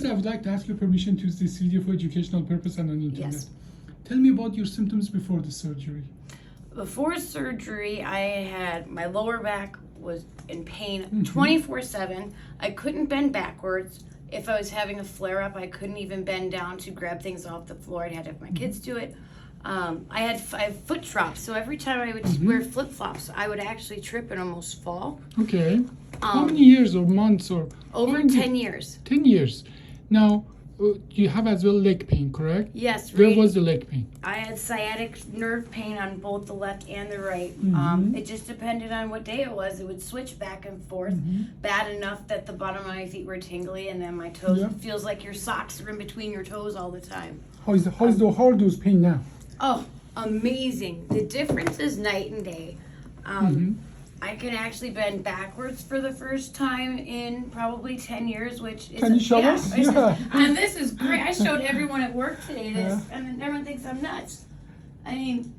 First, I would like to ask your permission to use this video for educational purpose and on the internet. Yes. Tell me about your symptoms before the surgery. Before surgery, I had my lower back was in pain 24/7. I couldn't bend backwards. If I was having a flare up, I couldn't even bend down to grab things off the floor. I'd had to have my kids do it. I had 5 foot drops, so every time I would wear flip flops, I would actually trip and almost fall. Okay. How many years or months or? Over 10 years. 10 years. Now, you have as well leg pain, correct? Yes. Where was the leg pain? I had sciatic nerve pain on both the left and the right. It just depended on what day it was. It would switch back and forth, bad enough that the bottom of my feet were tingly, and then my toes feels like your socks are in between your toes all the time. How are those pain now? Oh, amazing. The difference is night and day. I can actually bend backwards for the first time in probably 10 years, which is... Can you show us? Yeah. And this is great. I showed everyone at work today this, and everyone thinks I'm nuts. I mean...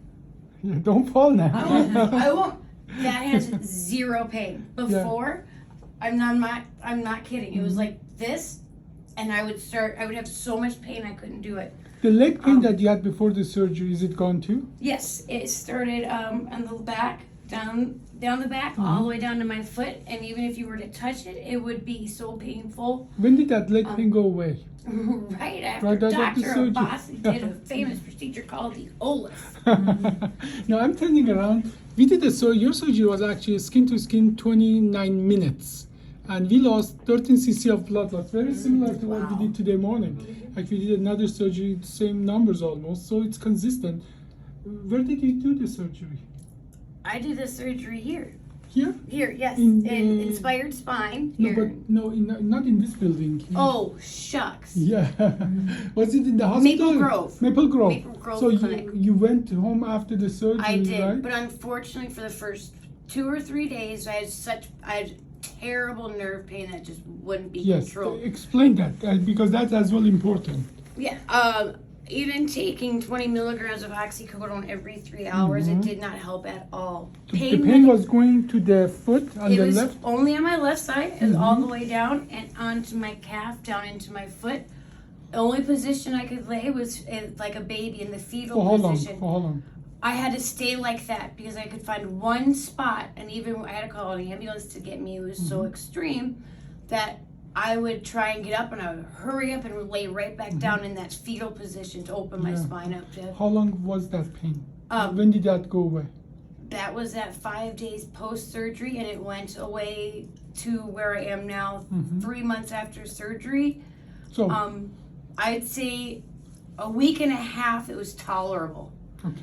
Yeah, don't fall now. I won't. That has 0 pain. Before, I'm not kidding. It was like this, and I would have so much pain I couldn't do it. The leg pain that you had before the surgery, is it gone too? Yes, it started on the back, down the back, all the way down to my foot, and even if you were to touch it, it would be so painful. When did that leg pain go away? Right after Dr. Abbasi did a famous procedure called the OLLIF. Now I'm turning around. We did your surgery was actually skin to skin 29 minutes. And we lost 13 cc of blood loss, very similar to what we did today morning. Like we did another surgery, same numbers almost, so it's consistent. Where did you do the surgery? I did the surgery here. Here? Here, yes. In Inspired Spine. Here. No, not in this building. Here. Oh, shucks. Yeah. Was it in the hospital? Maple Grove. Maple Grove. Maple Grove so Clinic. you went home after the surgery, I did, right? but unfortunately for the first 2 or 3 days, I had terrible nerve pain that just wouldn't be controlled. Yes, explain that, because that's as well important. Yeah, even taking 20 milligrams of oxycodone every 3 hours, it did not help at all. The pain was going to the foot on the left? It was only on my left side, and all the way down and onto my calf, down into my foot. The only position I could lay was like a baby in the fetal position. Hold on. I had to stay like that because I could find one spot, and even I had to call an ambulance to get me. It was so extreme that I would try and get up, and I would hurry up and lay right back down in that fetal position to open my spine up. How long was that pain? When did that go away? That was at 5 days post-surgery, and it went away to where I am now 3 months after surgery. So, I'd say a week and a half it was tolerable. Okay.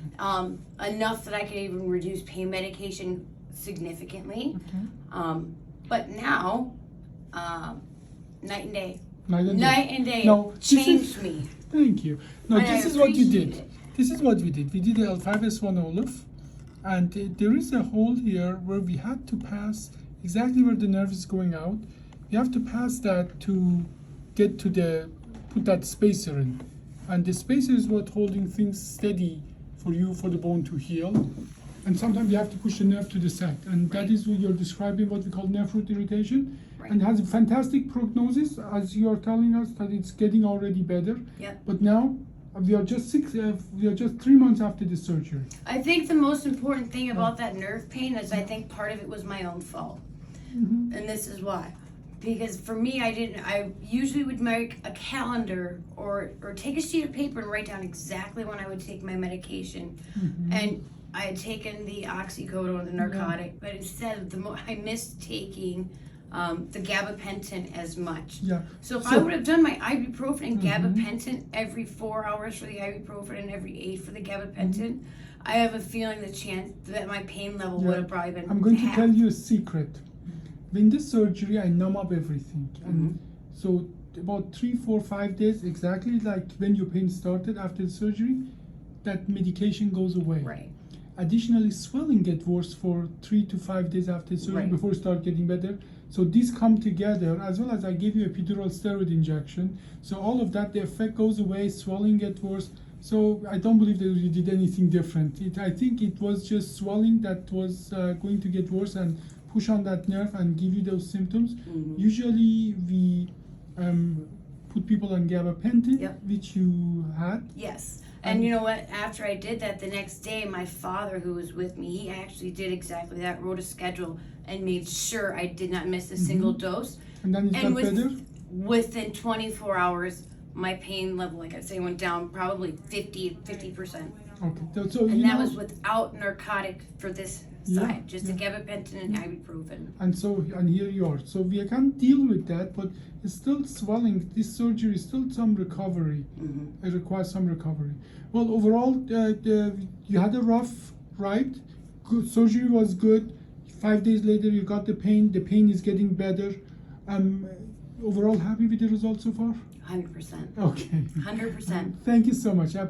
Enough that I could even reduce pain medication significantly. But now, night and day. Night and day. No, changed me. Thank you. No, this is what you did. This is what we did. We did the L5S1 OLLIF, and there is a hole here where we had to pass exactly where the nerve is going out. We have to pass that to get to put that spacer in. And the spacer is what holding things steady for the bone to heal. And sometimes you have to push the nerve to the side. And that is what you're describing, what we call nerve root irritation. And has a fantastic prognosis, as you are telling us that it's getting already better. But now we are just 3 months after the surgery. I think the most important thing about that nerve pain is I think part of it was my own fault. And this is why. Because for me, I usually would make a calendar or take a sheet of paper and write down exactly when I would take my medication. And I had taken the oxycodone, the narcotic, but instead I missed taking the gabapentin as much. So if I would have done my ibuprofen and gabapentin every 4 hours for the ibuprofen and every 8 for the gabapentin, I have a feeling the chance that my pain level would have probably been I'm going to tell you a secret. In this surgery, I numb up everything. And so about 3, 4, 5 days, exactly like when your pain started after the surgery, that medication goes away. Additionally, swelling gets worse for 3 to 5 days after surgery before it starts getting better. So these come together, as well as I gave you a epidural steroid injection. So all of that, the effect goes away, swelling gets worse. So I don't believe that you did anything different. I think it was just swelling that was going to get worse and push on that nerve and give you those symptoms. Usually we put people on gabapentin, Yep. which you had. Yes. And you know what? After I did that, the next day, my father, who was with me, he actually did exactly that, wrote a schedule, and made sure I did not miss a single dose. And then it And got better? within 24 hours, my pain level, like I say, went down probably 50%. Okay. So And you that know, was without narcotic for this Yeah, side, just yeah. a gabapentin and ibuprofen. and here you are. So we can't deal with that, but it's still swelling. This surgery is still some recovery. Mm-hmm. It requires some recovery. Well, overall, you had a rough ride. Good surgery was good. 5 days later, you got the pain. The pain is getting better. Overall, happy with the results so far? 100%. Okay. 100%. Thank you so much. I